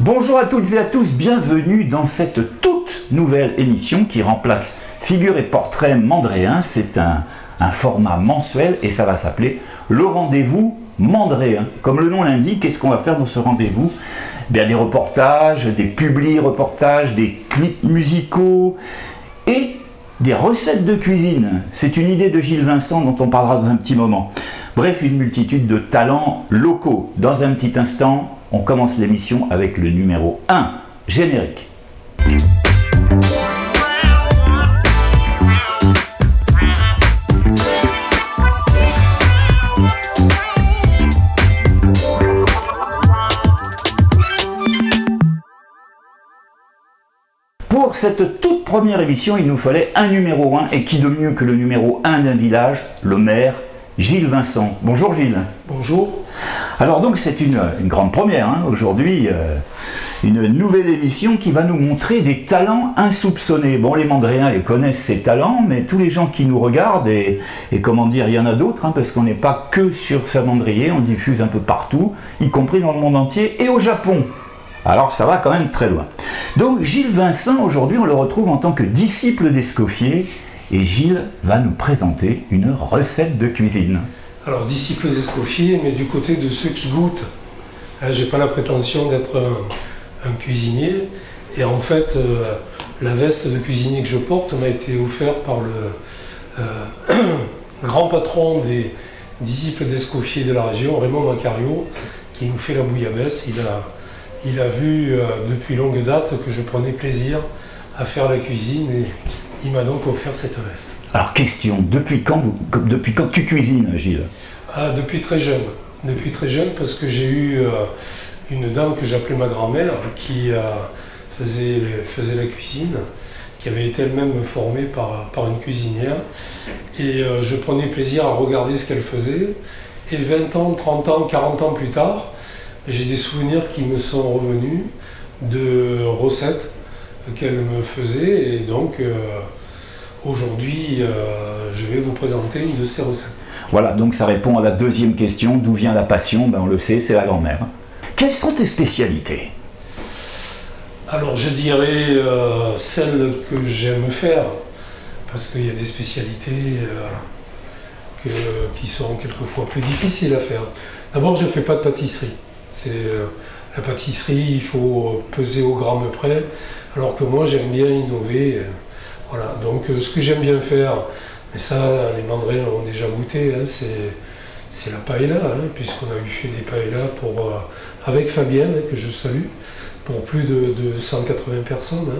Bonjour à toutes et à tous, bienvenue dans cette toute nouvelle émission qui remplace Figures et portraits mandréens. C'est un format mensuel et ça va s'appeler le rendez-vous mandréen. Comme le nom l'indique, qu'est-ce qu'on va faire dans ce rendez-vous ? Bien, des reportages, des publi-reportages, des clips musicaux et des recettes de cuisine. C'est une idée de Gilles Vincent dont on parlera dans un petit moment. Bref, une multitude de talents locaux. Dans un petit instant, on commence l'émission avec le numéro 1, générique. Pour cette toute première émission, il nous fallait un numéro 1, et qui de mieux que le numéro 1 d'un village, le maire Gilles Vincent. Bonjour Gilles. Bonjour. Alors donc c'est une grande première, aujourd'hui, une nouvelle émission qui va nous montrer des talents insoupçonnés. Bon, les mandréens les connaissent ces talents, mais tous les gens qui nous regardent, et comment dire, il y en a d'autres, parce qu'on n'est pas que sur Saint-Mandrier, on diffuse un peu partout, y compris dans le monde entier, et au Japon. Alors ça va quand même très loin. Donc Gilles Vincent, aujourd'hui, on le retrouve en tant que disciple d'Escoffier, et Gilles va nous présenter une recette de cuisine. Alors, disciple d'Escoffier, mais du côté de ceux qui goûtent. J'ai pas la prétention d'être un cuisinier, et en fait, la veste de cuisinier que je porte m'a été offerte par le grand patron des disciples d'Escoffier de la région, Raymond Macario, qui nous fait la bouillabaisse. Il a vu depuis longue date que je prenais plaisir à faire la cuisine, et il m'a donc offert cette veste. Alors question, depuis quand tu cuisines, Gilles ? Depuis très jeune. Depuis très jeune, parce que j'ai eu une dame que j'appelais ma grand-mère qui faisait la cuisine, qui avait été elle-même formée par une cuisinière. Et je prenais plaisir à regarder ce qu'elle faisait. Et 20 ans, 30 ans, 40 ans plus tard, j'ai des souvenirs qui me sont revenus de recettes qu'elle me faisait. Et donc, aujourd'hui, je vais vous présenter une de ces recettes. Voilà, donc ça répond à la deuxième question, d'où vient la passion ? On le sait, c'est la grand-mère. Quelles sont tes spécialités ? Alors, je dirais celles que j'aime faire, parce qu'il y a des spécialités qui sont quelquefois plus difficiles à faire. D'abord, je ne fais pas de pâtisserie. La pâtisserie, il faut peser au gramme près, alors que moi, j'aime bien innover. Voilà, donc ce que j'aime bien faire, mais ça, les mandréens ont déjà goûté, c'est la paella, puisqu'on a eu fait des paellas avec Fabienne, que je salue, pour plus de 180 personnes.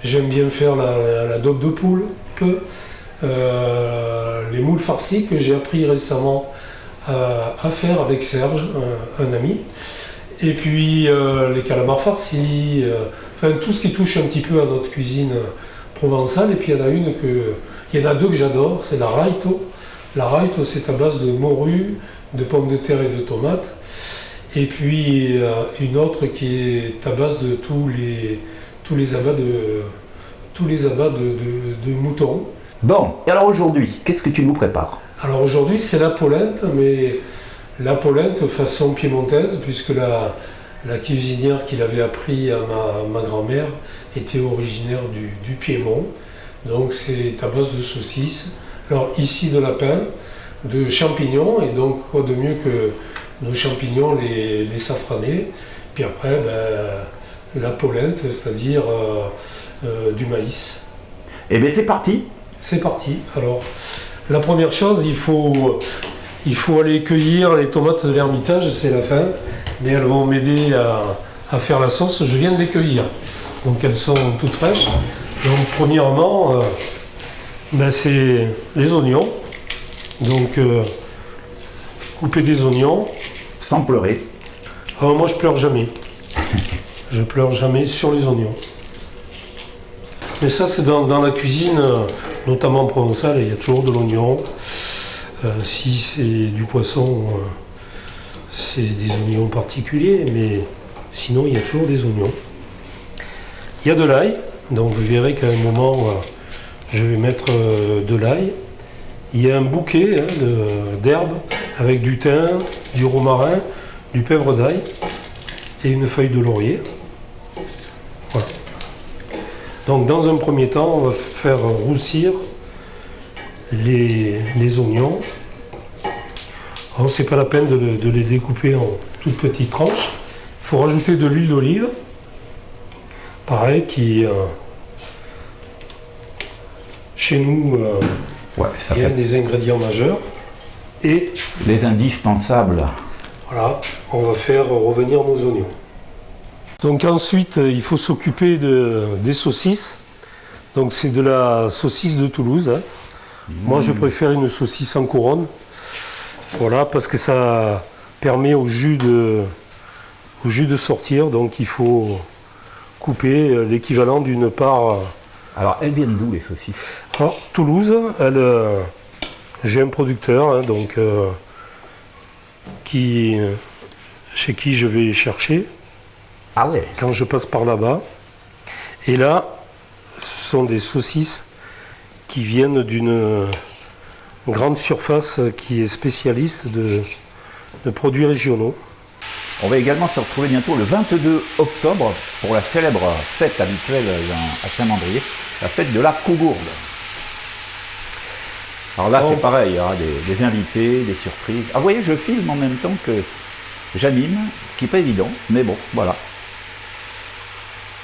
J'aime bien faire la dogue de poule, les moules farcis que j'ai appris récemment à faire avec Serge, un ami, et puis les calamars farcis, enfin tout ce qui touche un petit peu à notre cuisine provençale. Et puis il y en a deux que j'adore, c'est la raito. La raito, c'est à base de morue, de pommes de terre et de tomates. Et puis une autre qui est à base de tous les abats de mouton. Bon, et alors aujourd'hui, qu'est-ce que tu nous prépares ? Alors aujourd'hui, c'est la polenta, mais la polenta façon piémontaise, puisque la cuisinière qui l'avait appris à ma grand-mère était originaire du Piémont. Donc c'est à base de saucisses. Alors ici de lapin, de champignons, et donc quoi de mieux que nos champignons les safranés. Puis après, la polenta, c'est-à-dire du maïs. Eh bien c'est parti. C'est parti. Alors la première chose, il faut aller cueillir les tomates de l'Ermitage, c'est la fin, mais elles vont m'aider à faire la sauce. Je viens de les cueillir, donc elles sont toutes fraîches. Donc premièrement, c'est les oignons. Donc couper des oignons. Sans pleurer. Alors moi je pleure jamais. Je pleure jamais sur les oignons. Mais ça c'est dans la cuisine, notamment provençale, il y a toujours de l'oignon. Si c'est du poisson, c'est des oignons particuliers, mais sinon il y a toujours des oignons. Il y a de l'ail, donc vous verrez qu'à un moment je vais mettre de l'ail. Il y a un bouquet d'herbes avec du thym, du romarin, du pèvre d'ail. et une feuille de laurier. Voilà. Donc dans un premier temps, on va faire roussir les oignons. Alors c'est pas la peine de les découper en toutes petites tranches. Il faut rajouter de l'huile d'olive, pareil, qui chez nous est un des ingrédients majeurs. Et les indispensables. voilà, on va faire revenir nos oignons. Donc ensuite, il faut s'occuper des saucisses. Donc c'est de la saucisse de Toulouse. Hein. Moi, je préfère une saucisse en couronne. Voilà, parce que ça permet au jus de sortir. Donc il faut couper l'équivalent d'une part. Alors, elles viennent d'où les saucisses? Alors, Toulouse, j'ai un producteur, hein, donc chez qui je vais chercher. Ah ouais. Quand je passe par là-bas. Et là, ce sont des saucisses qui viennent d'une grande surface qui est spécialiste de produits régionaux. On va également se retrouver bientôt le 22 octobre pour la célèbre fête habituelle à Saint-Mandrier, la fête de la Cougourde. Alors là, c'est pareil, il y aura des invités, des surprises. Ah, vous voyez, je filme en même temps que j'anime, ce qui n'est pas évident, mais bon, voilà.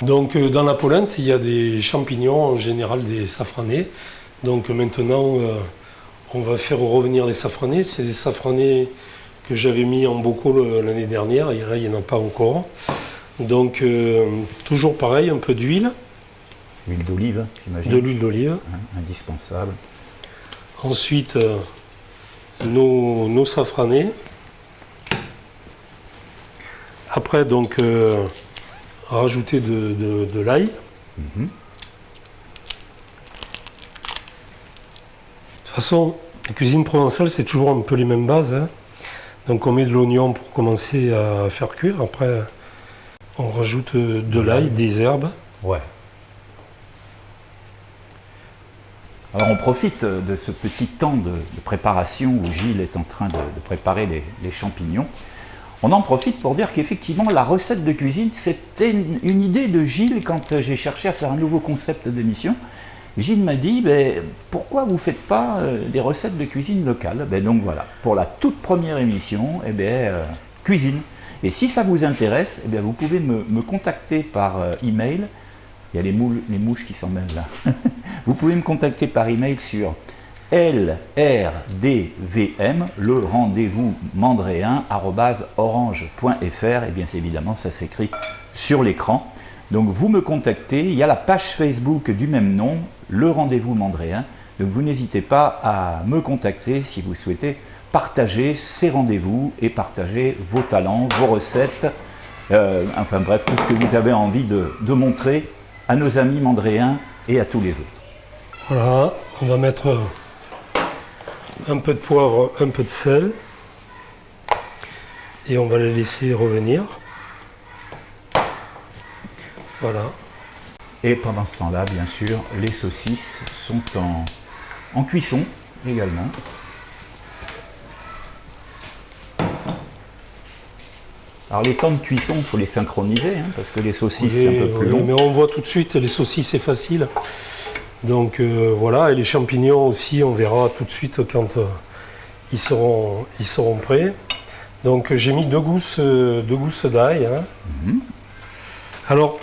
Donc dans la polenta, il y a des champignons, en général des safranés. Donc maintenant, on va faire revenir les safranés. C'est des safranés que j'avais mis en bocaux l'année dernière, et là, il n'y en a pas encore. Donc toujours pareil, un peu d'huile. Huile d'olive, j'imagine. De l'huile d'olive. Indispensable. Ensuite, nos safranés. Après, donc, rajouter de l'ail. De toute façon, la cuisine provençale, c'est toujours un peu les mêmes bases. Hein. Donc on met de l'oignon pour commencer à faire cuire. Après, on rajoute de l'ail, des herbes. Ouais. Alors on profite de ce petit temps de préparation où Gilles est en train de préparer les champignons. On en profite pour dire qu'effectivement la recette de cuisine, c'était une idée de Gilles quand j'ai cherché à faire un nouveau concept d'émission. Gilles m'a dit, pourquoi vous ne faites pas des recettes de cuisine locale? Donc voilà, pour la toute première émission, cuisine. Et si ça vous intéresse, vous pouvez me contacter par email. Il y a les mouches qui s'en mêlent là. Vous pouvez me contacter par email sur LRDVM, le rendez-vous mandréen, @orange.fr. Et bien évidemment, ça s'écrit sur l'écran. Donc vous me contactez, il y a la page Facebook du même nom, le rendez-vous mandréen. Donc vous n'hésitez pas à me contacter si vous souhaitez partager ces rendez-vous et partager vos talents, vos recettes, enfin bref, tout ce que vous avez envie de montrer à nos amis mandréens et à tous les autres. Voilà, on va mettre un peu de poivre, un peu de sel et on va les laisser revenir. Voilà. Et pendant ce temps-là, bien sûr, les saucisses sont en cuisson également. Alors les temps de cuisson, il faut les synchroniser, parce que les saucisses, c'est un peu plus long. Mais on voit tout de suite, les saucisses, c'est facile. Donc voilà, et les champignons aussi, on verra tout de suite quand ils seront prêts. Donc j'ai mis deux gousses d'ail. Alors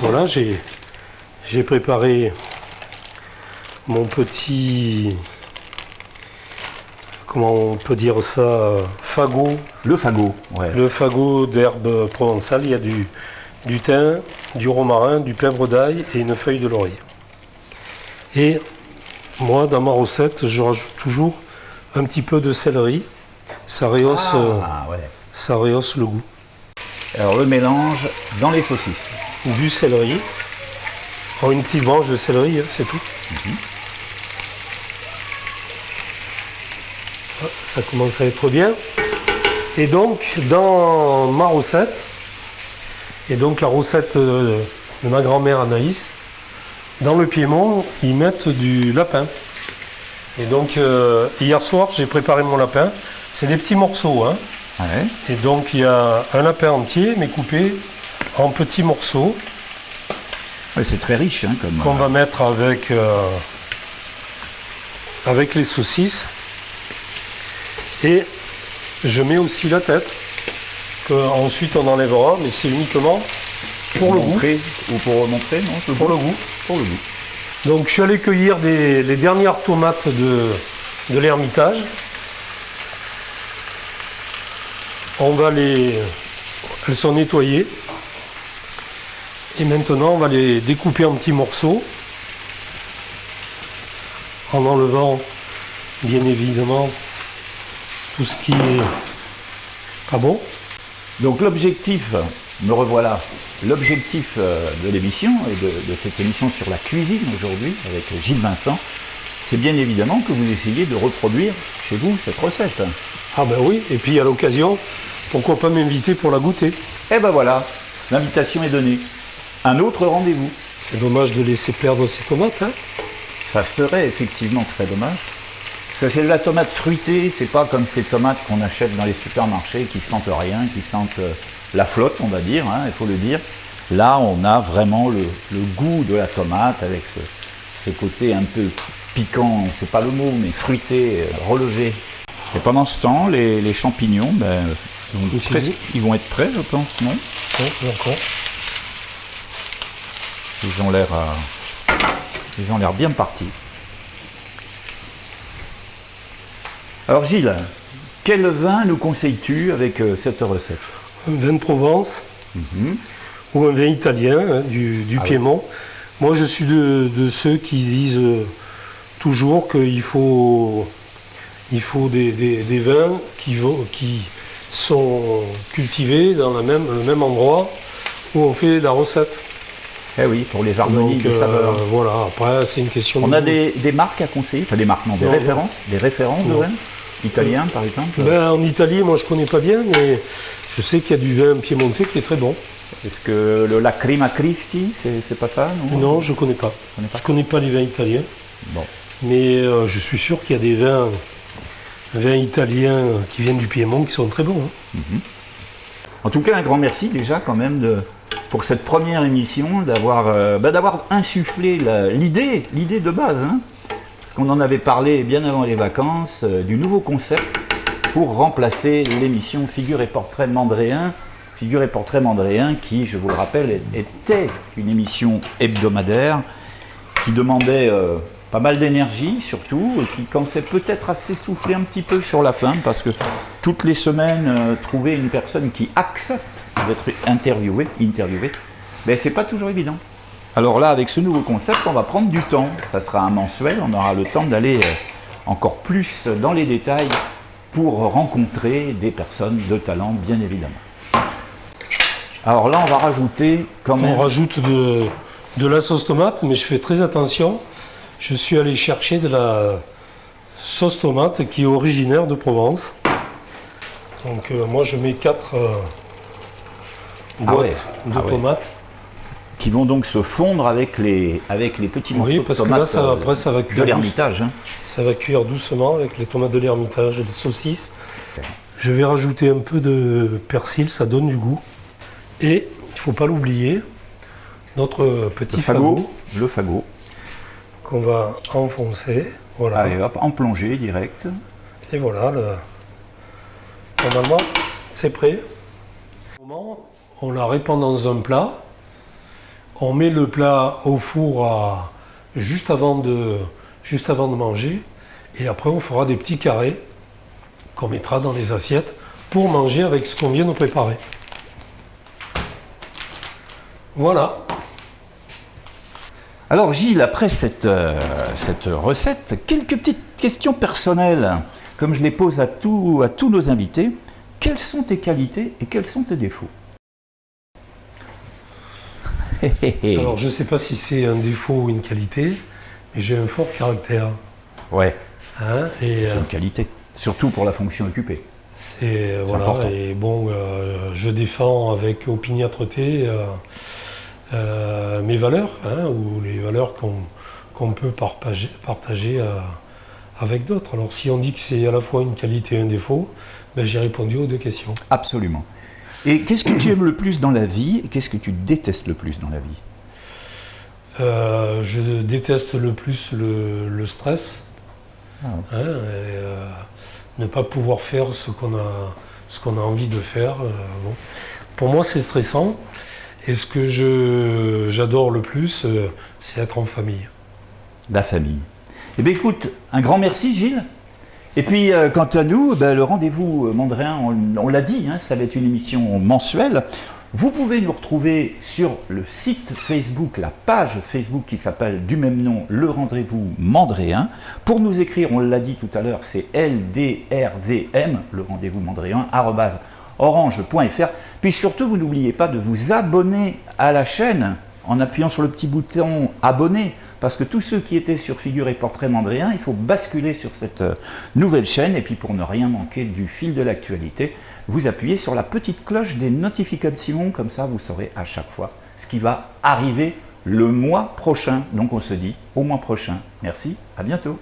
voilà, j'ai préparé mon petit, comment on peut dire ça, fagot. Le fagot, ouais. Le fagot d'herbe provençale, il y a du thym, du romarin, du pèbre d'ail et une feuille de laurier. Et moi, dans ma recette, je rajoute toujours un petit peu de céleri. Ça rehausse le goût. Alors le mélange dans les saucisses. Du céleri. Alors, une petite branche de céleri, c'est tout. Ça commence à être bien. Et donc, dans ma recette, et donc la recette de ma grand-mère Anaïs, dans le Piémont, ils mettent du lapin. Et donc, hier soir, j'ai préparé mon lapin. C'est des petits morceaux, Ouais. Et donc il y a un lapin entier, mais coupé en petits morceaux, Ouais, c'est très riche, hein, comme. qu'on va mettre avec les saucisses. Et je mets aussi la tête, ensuite on enlèvera, mais c'est uniquement pour le goût. Montrer, ou pour montrer, non? Pour le goût. Pour le goût. Donc je suis allé cueillir les dernières tomates de l'Ermitage. Elles sont nettoyées. Et maintenant on va les découper en petits morceaux. En enlevant bien évidemment tout ce qui est pas bon. Donc l'objectif, me revoilà, l'objectif de l'émission et de cette émission sur la cuisine aujourd'hui avec Gilles Vincent, c'est bien évidemment que vous essayez de reproduire chez vous cette recette. Ah ben oui, et puis à l'occasion, pourquoi pas m'inviter pour la goûter. Et ben voilà, l'invitation est donnée. Un autre rendez-vous. C'est dommage de laisser perdre ces tomates, hein. Ça serait effectivement très dommage. Parce que c'est de la tomate fruitée, c'est pas comme ces tomates qu'on achète dans les supermarchés qui sentent rien, qui sentent la flotte, on va dire, hein, il faut le dire. Là, on a vraiment le goût de la tomate avec ce côté un peu piquant, c'est pas le mot, mais fruité, relevé. Et pendant ce temps, les champignons, ils vont être prêts, je pense, non? Oui, d'accord. Ils ont l'air bien partis. Alors Gilles, quel vin nous conseilles-tu avec cette recette? Un vin de Provence ou un vin italien, hein, du Piémont. Moi, je suis de ceux qui disent toujours qu'il faut des vins qui sont cultivés dans le même endroit où on fait la recette. Eh oui, pour les harmonies des saveurs. Voilà, après, c'est une question On a des marques à conseiller, enfin des marques, non, des références de vin italien, par exemple. En Italie, moi, je connais pas bien, mais je sais qu'il y a du vin piémontais qui est très bon. Est-ce que le Lacrima Christi, c'est pas ça? Non, je connais pas. Je connais pas les vins italiens. Bon. Mais je suis sûr qu'il y a des vins italiens qui viennent du Piémont qui sont très bons. Hein. En tout cas, un grand merci déjà quand même pour cette première émission, d'avoir insufflé l'idée de base. Hein, parce qu'on en avait parlé bien avant les vacances, du nouveau concept pour remplacer l'émission Figures et Portraits Mandréens. Figures et Portraits Mandréens qui, je vous le rappelle, était une émission hebdomadaire qui demandait pas mal d'énergie surtout, et qui commençait peut-être à s'essouffler un petit peu sur la fin, parce que toutes les semaines, trouver une personne qui accepte d'être interviewée, ben c'est pas toujours évident. Alors là, avec ce nouveau concept, on va prendre du temps. Ça sera un mensuel, on aura le temps d'aller encore plus dans les détails pour rencontrer des personnes de talent, bien évidemment. Alors là, on va rajouter quand même... On rajoute de la sauce tomate, mais je fais très attention. Je suis allé chercher de la sauce tomate qui est originaire de Provence. Donc moi je mets 4 boîtes de tomates. Qui vont donc se fondre avec les petits morceaux de tomates ça va cuire de l'Ermitage. Hein. Ça va cuire doucement avec les tomates de l'Ermitage et les saucisses. Je vais rajouter un peu de persil, ça donne du goût. Et il ne faut pas l'oublier, notre petit fagot. Le fagot. Qu'on va enfoncer. Voilà. Allez hop, en plongée direct. Et voilà, normalement, c'est prêt. On la répand dans un plat. On met le plat au four juste avant de manger. Et après, on fera des petits carrés qu'on mettra dans les assiettes pour manger avec ce qu'on vient de préparer. Voilà. Alors Gilles, après cette recette, quelques petites questions personnelles, comme je les pose à tous nos invités. Quelles sont tes qualités et quels sont tes défauts? Alors je ne sais pas si c'est un défaut ou une qualité, mais j'ai un fort caractère. Ouais, Hein, c'est une qualité, surtout pour la fonction occupée. C'est important. Et bon, je défends avec opiniâtreté mes valeurs, hein, ou les valeurs qu'on peut partager avec d'autres. Alors si on dit que c'est à la fois une qualité et un défaut, ben, j'ai répondu aux 2 questions. Absolument. Et qu'est-ce que tu aimes le plus dans la vie et qu'est-ce que tu détestes le plus dans la vie? Je déteste le plus le stress. Ah. Hein, et, ne pas pouvoir faire ce qu'on a envie de faire. Bon. Pour moi, c'est stressant. Et ce que j'adore le plus, c'est être en famille. La famille. Eh bien écoute, un grand merci Gilles. Et puis quant à nous, le rendez-vous Mandréen, on l'a dit, ça va être une émission mensuelle. Vous pouvez nous retrouver sur le site Facebook, la page Facebook qui s'appelle du même nom, le rendez-vous Mandréen. Pour nous écrire, on l'a dit tout à l'heure, c'est LDRVM, le rendez-vous Mandréen, @orange.fr. Puis surtout, vous n'oubliez pas de vous abonner à la chaîne en appuyant sur le petit bouton abonner, parce que tous ceux qui étaient sur Figures et Portraits Mandréen, il faut basculer sur cette nouvelle chaîne, et puis pour ne rien manquer du fil de l'actualité, vous appuyez sur la petite cloche des notifications, comme ça vous saurez à chaque fois ce qui va arriver le mois prochain. Donc on se dit au mois prochain. Merci, à bientôt.